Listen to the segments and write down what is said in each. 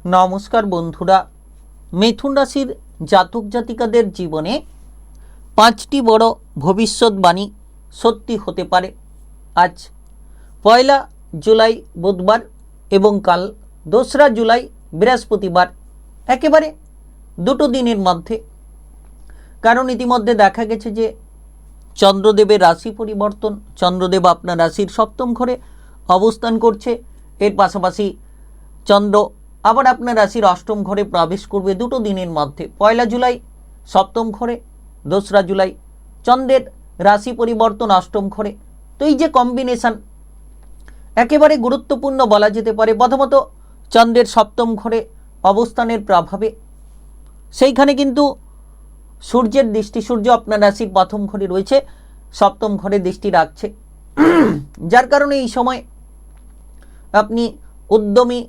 নমস্কার বন্ধুরা, মিথুন রাশির জাতক জাতিকাদের জীবনে 5টি বড় ভবিষ্যৎবাণী সত্যি হতে পারে। আজ 1 জুলাই বুধবার এবং কাল 2 জুলাই বৃহস্পতিবার, একেবারে দুটো দিনের মধ্যে। কারণ ইতিমধ্যে দেখা গেছে যে চন্দ্রদেবের রাশি পরিবর্তন, চন্দ্রদেব আপনার রাশির সপ্তম ঘরে অবস্থান করছে। এর পাশাপাশি চন্দ্র আবার আপনার রাশির অষ্টম ঘরে প্রবেশ করবে দুটো দিনের মধ্যে। 1 জুলাই সপ্তম ঘরে, 2 জুলাই চন্দ্রের রাশি পরিবর্তন অষ্টম ঘরে। তো এই যে কম্বিনেশন একেবারে গুরুত্বপূর্ণ বলা যেতে পারে। প্রথমত চন্দ্রের সপ্তম ঘরে অবস্থানের প্রভাবে সেইখানে কিন্তু সূর্যের দৃষ্টি, সূর্য আপনার রাশির প্রথম ঘরে রয়েছে, সপ্তম ঘরে দৃষ্টি রাখছে, যার কারণে এই সময় আপনি উদ্যমী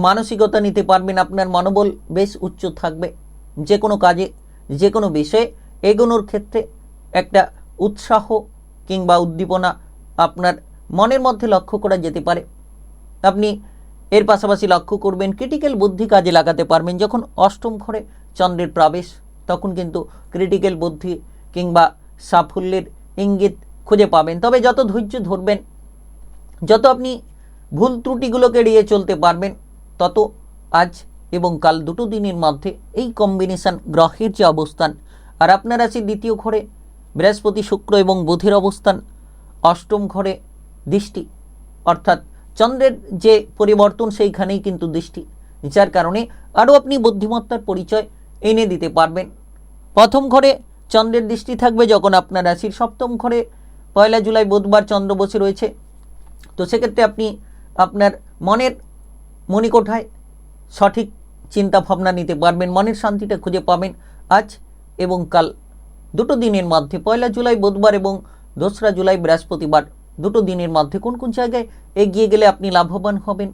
মানসিকতা নিতে পারবেন। আপনার মনোবল বেশ উচ্চ থাকবে। যে কোনো কাজে, যে কোনো বিষয়ে এগোনোর ক্ষেত্রে একটা উৎসাহ কিংবা উদ্দীপনা আপনার মনের মধ্যে লক্ষ্য করা যেতে পারে। আপনি এর পাশাপাশি লক্ষ্য করবেন ক্রিটিক্যাল বুদ্ধি কাজে লাগাতে পারবেন। যখন অষ্টম ঘরে চন্দ্রের প্রবেশ, তখন কিন্তু ক্রিটিক্যাল বুদ্ধি কিংবা সাফল্যের ইঙ্গিত খুঁজে পাবেন। তবে যত ধৈর্য ধরবেন, যত আপনি ভুল ত্রুটিগুলোকে এড়িয়ে চলতে পারবেন, তত আজ এবং কাল দুটো দিনের মধ্যে এই কম্বিনেশন গ্রহের যে অবস্থান, আর আপনার রাশির দ্বিতীয় ঘরে বৃহস্পতি, শুক্র এবং বুধের অবস্থান, অষ্টম ঘরে দৃষ্টি, অর্থাৎ চন্দ্রের যে পরিবর্তন সেইখানেই কিন্তু দৃষ্টি, যার কারণে আরও আপনি বুদ্ধিমত্তার পরিচয় এনে দিতে পারবেন। প্রথম ঘরে চন্দ্রের দৃষ্টি থাকবে যখন আপনার রাশির সপ্তম ঘরে 1 জুলাই বুধবার চন্দ্র বসে রয়েছে। তো সেক্ষেত্রে আপনি আপনার মনের মণিকোঠায় সঠিক চিন্তা ভাবনা নিতে পারবেন, মনের শান্তিটা খুঁজে পাবেন আজ এবং কাল দুটো দিনের মধ্যে। 1 জুলাই বুধবার এবং 2 জুলাই বৃহস্পতিবার, দুটো দিনের মধ্যে কোন কোন জায়গায় এগিয়ে গেলে আপনি লাভবান হবেন,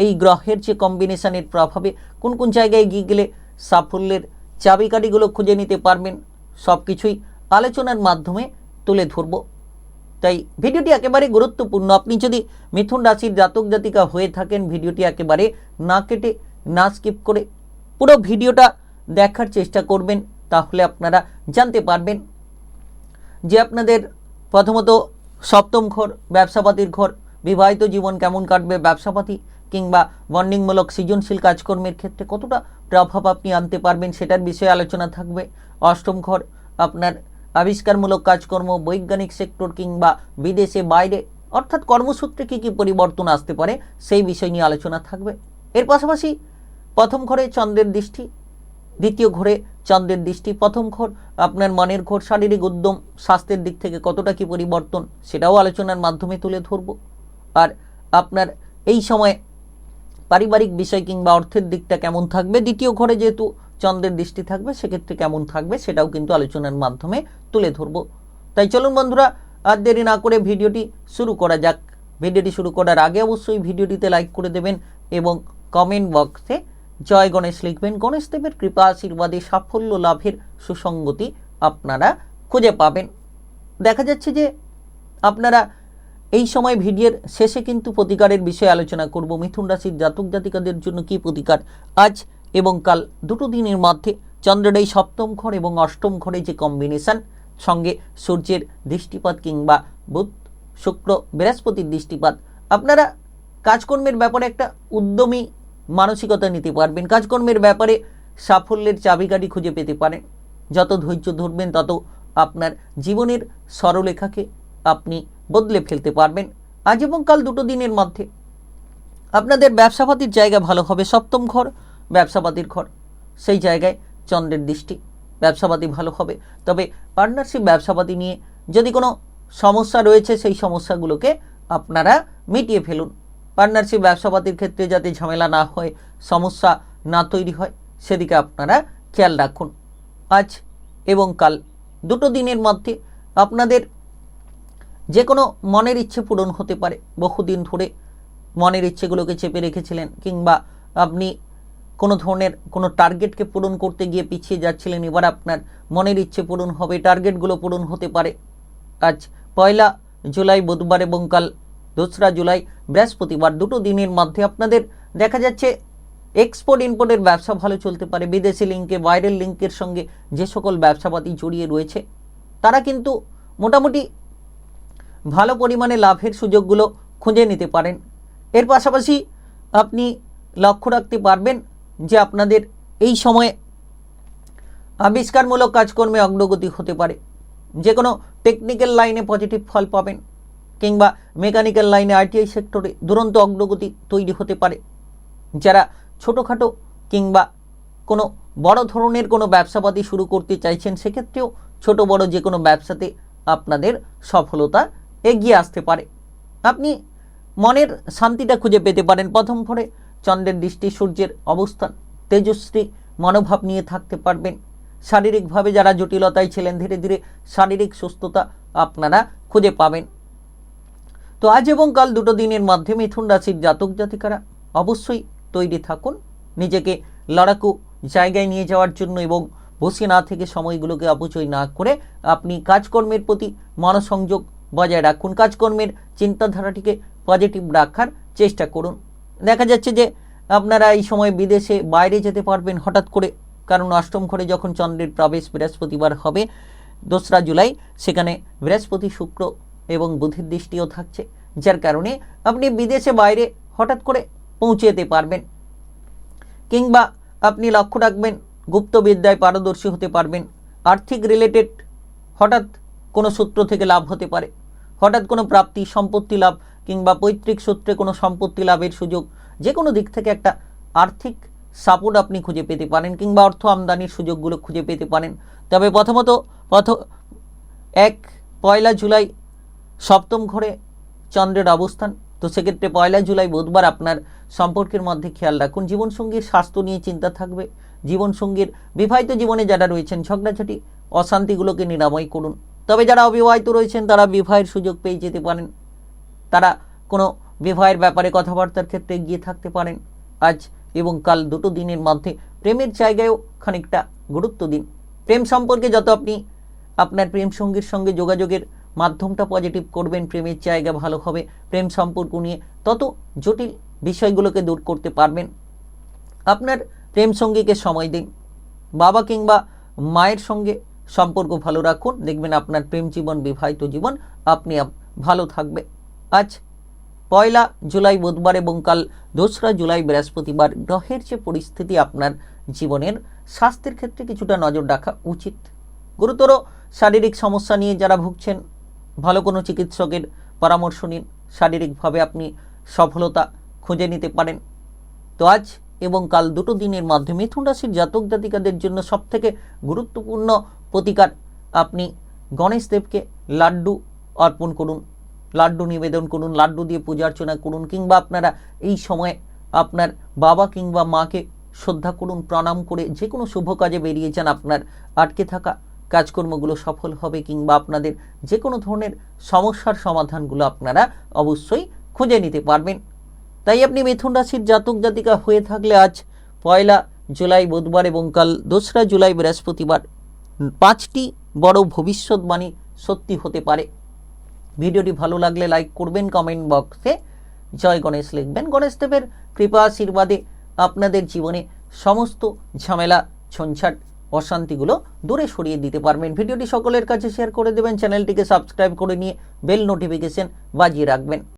এই গ্রহের যে কম্বিনেশনের প্রভাবে কোন কোন জায়গায় এগিয়ে গেলে সাফল্যের চাবিকাঠিগুলো খুঁজে নিতে পারবেন, সব কিছুই আলোচনার মাধ্যমে তুলে ধরব। তাই ভিডিওটি একেবারে গুরুত্বপূর্ণ। আপনি যদি মিথুন রাশির জাতক জাতিকা হয়ে থাকেন, ভিডিওটি একেবারে না কেটে, না স্কিপ করে পুরো ভিডিওটা দেখার চেষ্টা করবেন। তাহলে আপনারা জানতে পারবেন যে আপনাদের প্রথমত সপ্তম ঘর, ব্যবসাপাতির ঘর, বিবাহিত জীবন কেমন কাটবে, ব্যবসাপাতি কিংবা বন্ডিংমূলক সৃজনশীল কাজকর্মের ক্ষেত্রে কতটা প্রভাব আপনি আনতে পারবেন, সেটার বিষয়ে আলোচনা থাকবে। অষ্টম ঘর আপনার আবিষ্কারমূলক কাজকর্ম, বৈজ্ঞানিক সেক্টর কিংবা বিদেশে বাইরে, অর্থাৎ কর্মসূত্রে কী কী পরিবর্তন আসতে পারে সেই বিষয় নিয়ে আলোচনা থাকবে। এর পাশাপাশি প্রথম ঘরে চন্দ্রের দৃষ্টি, দ্বিতীয় ঘরে চন্দ্রের দৃষ্টি। প্রথম ঘর আপনার মনের ঘর, শারীরিক উদ্যম, স্বাস্থ্যের দিক থেকে কতটা কি পরিবর্তন, সেটাও আলোচনার মাধ্যমে তুলে ধরব। আর আপনার এই সময় পারিবারিক বিষয় কিংবা অর্থের দিকটা কেমন থাকবে, দ্বিতীয় ঘরে যেহেতু চন্দ্রের দৃষ্টি থাকবে সেক্ষেত্রে কেমন থাকবে সেটাও কিন্তু আলোচনার মাধ্যমে তুলে ধরব। তাই চলুন বন্ধুরা, আর দেরি না করে ভিডিওটি শুরু করা যাক। ভিডিওটি শুরু করার আগে অবশ্যই ভিডিওটিতে লাইক করে দেবেন এবং কমেন্ট বক্সে জয় গণেশ লিখবেন। গণেশ দেবের কৃপা আশীর্বাদে সাফল্য লাভের সুসঙ্গতি আপনারা খুঁজে পাবেন। দেখা যাচ্ছে যে আপনারা এই সময় ভিডিওর শেষে কিন্তু প্রতিকারের বিষয়ে আলোচনা করব। মিথুন রাশির জাতক জাতিকাদের জন্য কি প্রতিকার আজ এবং কাল দুটো দিনের মধ্যে, চন্দ্রের এই সপ্তম ঘর এবং অষ্টম ঘরে যে কম্বিনেশন, সঙ্গে সূর্যের দৃষ্টিপাত কিংবা বুধ, শুক্র, বৃহস্পতির দৃষ্টিপাত, আপনারা কাজকর্মের ব্যাপারে একটা উদ্যমী মানসিকতা নিতে পারবেন। কাজকর্মের ব্যাপারে সাফল্যের চাবিকাঠি খুঁজে পেতে পারেন। যত ধৈর্য ধরবেন তত আপনার জীবনের সরলরেখাকে আপনি বদলে ফেলতে পারবেন। আজ এবং কাল দুটো দিনের মধ্যে আপনাদের ব্যবসাপাতির জায়গা ভালো হবে। সপ্তম ঘর ব্যবসাপাতির ঘর, সেই জায়গায় চন্দ্রের দৃষ্টি, ব্যবসাপাতি ভালো হবে। তবে পার্টনারশিপ ব্যবসাপাতি নিয়ে যদি কোনো সমস্যা রয়েছে সেই সমস্যাগুলোকে আপনারা মিটিয়ে ফেলুন। পার্টনারশিপ ব্যবসাপাতির ক্ষেত্রে যাতে ঝামেলা না হয়, সমস্যা না তৈরি হয়, সেদিকে আপনারা খেয়াল রাখুন। আজ এবং কাল দুটো দিনের মধ্যে আপনাদের যে কোনো মনের ইচ্ছে পূরণ হতে পারে। বহুদিন ধরে মনের ইচ্ছেগুলোকে চেপে রেখেছিলেন কিংবা আপনি কোনো ধরনের কোনো টার্গেটকে পূরণ করতে গিয়ে পিছিয়ে যাচ্ছিলেন, এবার আপনার মনের ইচ্ছে পূরণ হবে, টার্গেটগুলো পূরণ হতে পারে। আজ 1 জুলাই বুধবার এবং কাল 2 জুলাই বৃহস্পতিবার, দুটো দিনের মধ্যে আপনাদের দেখা যাচ্ছে এক্সপোর্ট ইম্পোর্টের ব্যবসা ভালো চলতে পারে। বিদেশি লিঙ্কে, বাইরের লিঙ্কের সঙ্গে যে সকল ব্যবসাপাতি জড়িয়ে রয়েছে তারা কিন্তু মোটামুটি ভালো পরিমাণে লাভের সুযোগগুলো খুঁজে নিতে পারেন। এর পাশাপাশি আপনি লক্ষ্য রাখতে পারবেন যে আপনাদের এই সময়ে আবিষ্কারমূলক কাজকর্মে অগ্রগতি হতে পারে। যে কোনো টেকনিক্যাল লাইনে পজিটিভ ফল পাবেন, কিংবা মেকানিক্যাল লাইনে, আইটিআই সেক্টরে দুরন্ত অগ্রগতি তৈরি হতে পারে। যারা ছোটোখাটো কিংবা কোনো বড় ধরনের কোনো ব্যবসাপাতি শুরু করতে চাইছেন, সেক্ষেত্রেও ছোট বড় যে কোনো ব্যবসাতে আপনাদের সফলতা এগিয়ে আসতে পারে। আপনি মনের শান্তিটা খুঁজে পেতে পারেন। প্রথম ঘরে চন্দ্রের দৃষ্টি, সূর্যের অবস্থান, তেজস্বী মনোভাব নিয়ে থাকতে পারবেন। শারীরিকভাবে যারা জটিলতায় ছিলেন, ধীরে ধীরে শারীরিক সুস্থতা আপনারা খুঁজে পাবেন। তো আজ এবং কাল দুটো দিনের মাধ্যমে মিথুন রাশির জাতক জাতিকারা অবশ্যই তৈরি থাকুন নিজেকে লড়াকু জায়গায় নিয়ে যাওয়ার জন্য, এবং বসে না থেকে সময়গুলোকে অপচয় না করে আপনি কাজকর্মের প্রতি মনোসংযোগ বজায় রাখুন। কাজকর্মের চিন্তাধারাটিকে পজিটিভ রাখার চেষ্টা করুন। দেখা যাচ্ছে যে আপনারা এই সময় বিদেশে বাইরে যেতে পারবেন হঠাৎ করে, কারণ অষ্টম ঘরে যখন চন্দ্রের প্রবেশ বৃহস্পতিবার হবে 2রা জুলাই, সেখানে বৃহস্পতি, শুক্র এবং বুধের দৃষ্টিও থাকছে, যার কারণে আপনি বিদেশে বাইরে হঠাৎ করে পৌঁছে যেতে পারবেন। কিংবা আপনি লক্ষ্য রাখবেন গুপ্তবিদ্যায় পারদর্শী হতে পারবেন। আর্থিক রিলেটেড হঠাৎ কোনো সূত্র থেকে লাভ হতে পারে, হঠাৎ কোনো প্রাপ্তি, সম্পত্তি লাভ, কিংবা পৈতৃক সূত্রে কোনো সম্পত্তি লাভের সুযোগ, যে কোনো দিক থেকে একটা আর্থিক সাপোর্ট আপনি খুঁজে পেতে পারেন, কিংবা অর্থ আমদানির সুযোগগুলো খুঁজে পেতে পারেন। তবে প্রথমত 1 জুলাই সপ্তম ঘরে চন্দ্রের অবস্থান, তো সেক্ষেত্রে 1 জুলাই বুধবার আপনার সম্পর্কের মধ্যে খেয়াল রাখুন। জীবনসঙ্গীর স্বাস্থ্য নিয়ে চিন্তা থাকবে। জীবনসঙ্গীর বিবাহিত জীবনে যারা রয়েছেন ঝগড়াঝাটি, অশান্তিগুলোকে নিরাময় করুন। তবে যারা অবিবাহিত রয়েছেন তারা বিবাহের সুযোগ পেয়ে যেতে পারেন। তারা কোনো বিবাহের ব্যাপারে কথাবার্তার ক্ষেত্রে এগিয়ে থাকতে পারেন। আজ এবং কাল দুটো দিনের মধ্যে প্রেমের জায়গায়ও খানিকটা গুরুত্ব দিন। প্রেম সম্পর্কে যত আপনি আপনার প্রেম সঙ্গীর সঙ্গে যোগাযোগের মাধ্যমটা পজিটিভ করবেন, প্রেমের জায়গা ভালো হবে। প্রেম সম্পর্ক নিয়ে তত জটিল বিষয়গুলোকে দূর করতে পারবেন। আপনার প্রেম সঙ্গীকে সময় দিন। বাবা কিংবা মায়ের সঙ্গে সম্পর্ক ভালো রাখুন, দেখবেন আপনার প্রেম জীবন, বিবাহিত জীবন আপনি ভালো থাকবে। আজ 1 জুলাই বুধবার এবং কাল 2রা জুলাই বৃহস্পতিবার গ্রহের যে পরিস্থিতি, আপনার জীবনের স্বাস্থ্যের ক্ষেত্রে কিছুটা নজর রাখা উচিত। গুরুতর শারীরিক সমস্যা নিয়ে যারা ভুগছেন, ভালো কোনো চিকিৎসকের পরামর্শ নিন। শারীরিকভাবে আপনি সফলতা খুঁজে নিতে পারেন। তো আজ এবং কাল দুটো দিনের মাধ্যমে মিথুন রাশির জাতক জাতিকাদের জন্য সবথেকে গুরুত্বপূর্ণ প্রতিকার, আপনি গণেশ দেবকে লাড্ডু অর্পণ করুন, লাড্ডু নিবেদন করুন, লাড্ডু দিয়ে পূজা অর্চনা করুন। কিংবা আপনারা এই সময়ে আপনার বাবা কিংবা মাকে শ্রদ্ধা করুন, প্রণাম করে যে কোনো শুভ কাজে বেরিয়ে যান। আপনার আটকে থাকা কাজকর্মগুলো সফল হবে, কিংবা আপনাদের যে কোনো ধরনের সমস্যার সমাধানগুলো আপনারা অবশ্যই খুঁজে নিতে পারবেন। তাই আপনি মিথুন রাশির জাতক জাতিকা হয়ে থাকলে আজ 1 জুলাই বুধবার এবং কাল 2রা জুলাই বৃহস্পতিবার 5টি বড় ভবিষ্যৎবাণী সত্যি হতে পারে। ভিডিওটি ভালো লাগলে লাইক করবেন, কমেন্ট বক্সে জয় গণেশ লিখবেন। গণেশ দেবের কৃপা আশীর্বাদে আপনাদের জীবনে সমস্ত ঝামেলা, ঝঞ্ঝাট, অশান্তিগুলো দূরে সরিয়ে দিতে পারবেন। ভিডিওটি সকলের কাছে শেয়ার করে দেবেন। চ্যানেলটিকে সাবস্ক্রাইব করে নিয়ে বেল নোটিফিকেশন বাজিয়ে রাখবেন।